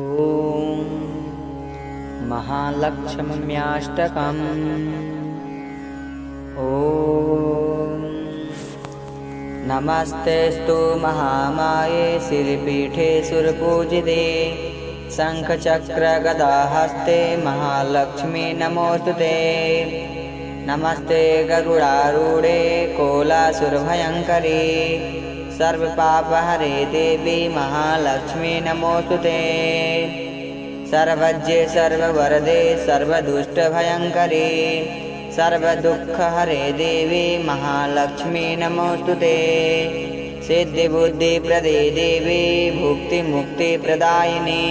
ॐ महालक्ष्म्याष्टकम्। ॐ नमस्तेस्तु महामाये श्रीपीठे सुरपूजिते शङ्खचक्रगदाहस्ते महालक्ष्मी नमोऽस्तुते। नमस्ते गरुडारूढे कोलासुरभयङ्करी सर्वपापहरे देवी महालक्ष्मी नमोऽस्तुते। सर्वज्ञे सर्ववरदे सर्वदुष्टभयङ्करी सर्वदुःखहरे देवी महालक्ष्मी नमोऽस्तुते। सिद्धिबुद्धिप्रदे देवी भुक्तिमुक्तिप्रदायिनी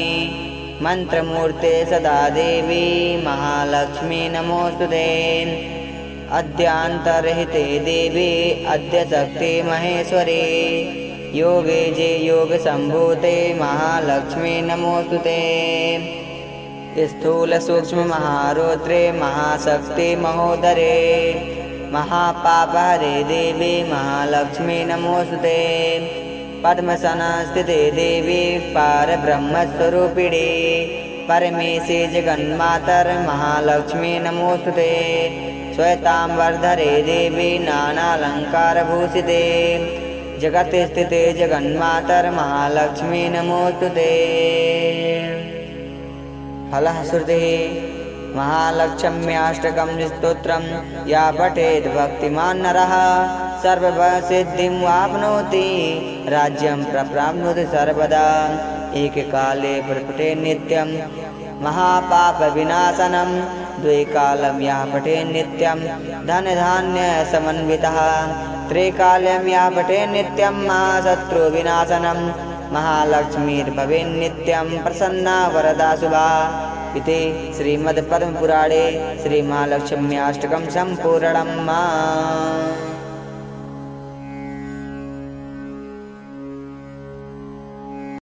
मन्त्रमूर्ते सदा देवी महालक्ष्मी नमोऽस्तुते। अद्यान्तरहिते देवी अद्यशक्ति महेश्वरी योगे जे योगसम्भूते महालक्ष्मी नमोऽस्तुते। स्थूलसूक्ष्ममहारौद्रे महाशक्ति महोदरे महापापहरे देवी महालक्ष्मी नमोऽस्तुते। पद्मसनस्थिते देवी पारब्रह्मस्वरूपिणी परमेशे जगन्मातर महालक्ष्मी नमोऽस्तुते। श्वेताम्बरधरे देवी नानालङ्कारभूषिते जगति स्थिते जगन्मातर महालक्ष्मी नमोऽस्तुते। फलः श्रुतिः महालक्ष्म्याष्टकं स्तोत्रं या पठेत् भक्तिमान् नरः सर्वसिद्धिं वाप्नोति राज्यं प्राप्नोति सर्वदा। एककाले पठेत् नित्यं महापापविनाशनं द्विकालं या पठेत् नित्यं धनधान्यसमन्वितः त्रिकालं या पठेत् नित्यं महाशत्रुविनाशनं महालक्ष्मीर्भवेत् नित्यं प्रसन्ना वरदा शुभा। इति श्रीमद्पद्मपुराणे श्रीमहालक्ष्म्याष्टकं सम्पूर्णम्।